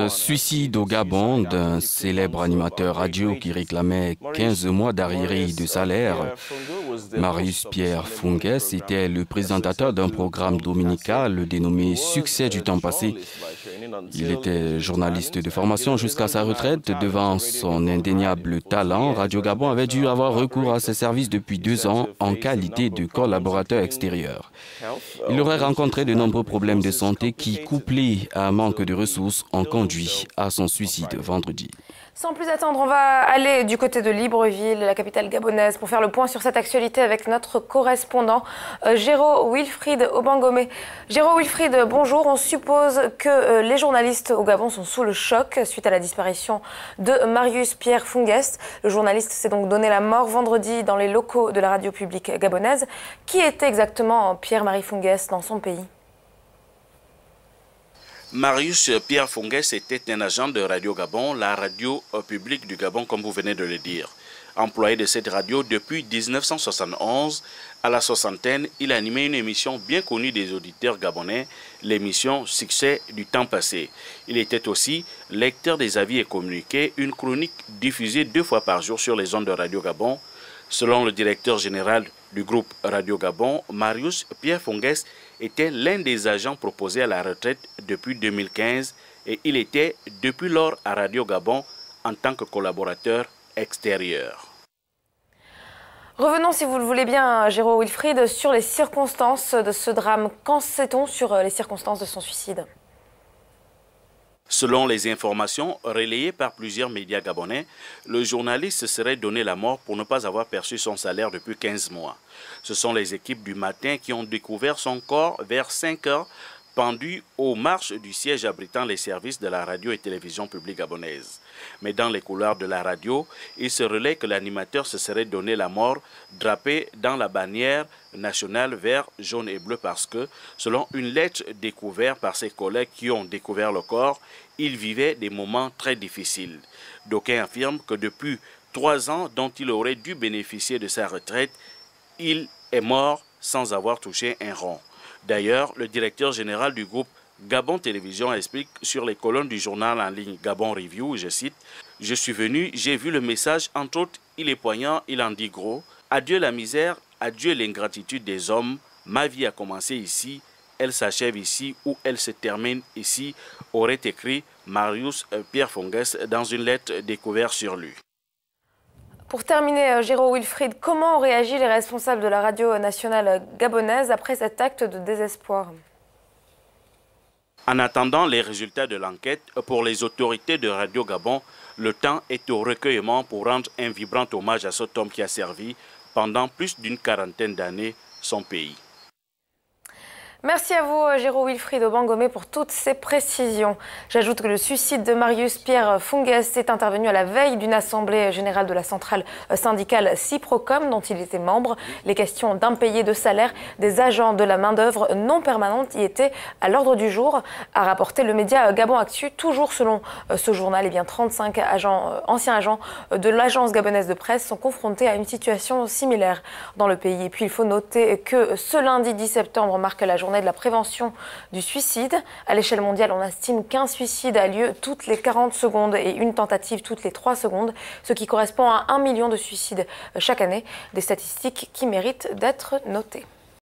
Suicide au Gabon d'un célèbre animateur radio qui réclamait 15 mois d'arriérés de salaire. Marius Pierre Funges était le présentateur d'un programme dominical dénommé Succès du temps passé. Il était journaliste de formation jusqu'à sa retraite. Devant son indéniable talent, Radio Gabon avait dû avoir recours à ses services depuis 2 ans en qualité de collaborateur extérieur. Il aurait rencontré de nombreux problèmes de santé qui, couplés à un manque de ressources, ont conduit à son suicide vendredi. Sans plus attendre, on va aller du côté de Libreville, la capitale gabonaise, pour faire le point sur cette actualité avec notre correspondant Géraud Wilfried Obangomé. Géraud Wilfried, bonjour. On suppose que les journalistes au Gabon sont sous le choc suite à la disparition de Marius Pierre Funges. Le journaliste s'est donc donné la mort vendredi dans les locaux de la radio publique gabonaise. Qui était exactement Pierre-Marie Funges dans son pays ? Marius Pierre Funges était un agent de Radio Gabon, la radio publique du Gabon, comme vous venez de le dire. Employé de cette radio depuis 1971, à la soixantaine, il animait une émission bien connue des auditeurs gabonais, l'émission Succès du temps passé. Il était aussi lecteur des avis et communiqués, une chronique diffusée 2 fois par jour sur les ondes de Radio Gabon. Selon le directeur général du groupe Radio Gabon, Marius Pierre Funges était l'un des agents proposés à la retraite depuis 2015 et il était depuis lors à Radio Gabon en tant que collaborateur extérieur. Revenons, si vous le voulez bien, Géraud Wilfried, sur les circonstances de ce drame. Qu'en sait-on sur les circonstances de son suicide ? Selon les informations relayées par plusieurs médias gabonais, le journaliste se serait donné la mort pour ne pas avoir perçu son salaire depuis 15 mois. Ce sont les équipes du matin qui ont découvert son corps vers 5 heures, pendu aux marches du siège abritant les services de la radio et télévision publique gabonaise. Mais dans les couloirs de la radio, il se relaie que l'animateur se serait donné la mort drapé dans la bannière nationale vert, jaune et bleu parce que, selon une lettre découverte par ses collègues qui ont découvert le corps, il vivait des moments très difficiles. D'aucuns affirment que depuis 3 ans dont il aurait dû bénéficier de sa retraite, il est mort sans avoir touché un rond. D'ailleurs, le directeur général du groupe Gabon Télévision explique sur les colonnes du journal en ligne Gabon Review, je cite, « Je suis venu, j'ai vu le message, entre autres, il est poignant, il en dit gros. Adieu la misère, adieu l'ingratitude des hommes. Ma vie a commencé ici, elle s'achève ici ou elle se termine ici », aurait écrit Marius Pierre Funges dans une lettre découverte sur lui. Pour terminer, Géraud Wilfried, comment ont réagi les responsables de la radio nationale gabonaise après cet acte de désespoir ? En attendant les résultats de l'enquête, pour les autorités de Radio Gabon, le temps est au recueillement pour rendre un vibrant hommage à cet homme qui a servi pendant plus d'une 40aine d'années son pays. Merci à vous, Géraud Wilfried Obangomé, pour toutes ces précisions. J'ajoute que le suicide de Marius Pierre Funges est intervenu à la veille d'une assemblée générale de la centrale syndicale Cyprocom, dont il était membre. Les questions d'impayés de salaire des agents de la main-d'œuvre non permanente y étaient à l'ordre du jour, a rapporté le média Gabon Actu. Toujours selon ce journal, 35 anciens agents de l'agence gabonaise de presse sont confrontés à une situation similaire dans le pays. Et puis il faut noter que ce lundi 10 septembre marque la journée de la prévention du suicide. À l'échelle mondiale, on estime qu'un suicide a lieu toutes les 40 secondes et une tentative toutes les 3 secondes, ce qui correspond à 1 million de suicides chaque année. Des statistiques qui méritent d'être notées.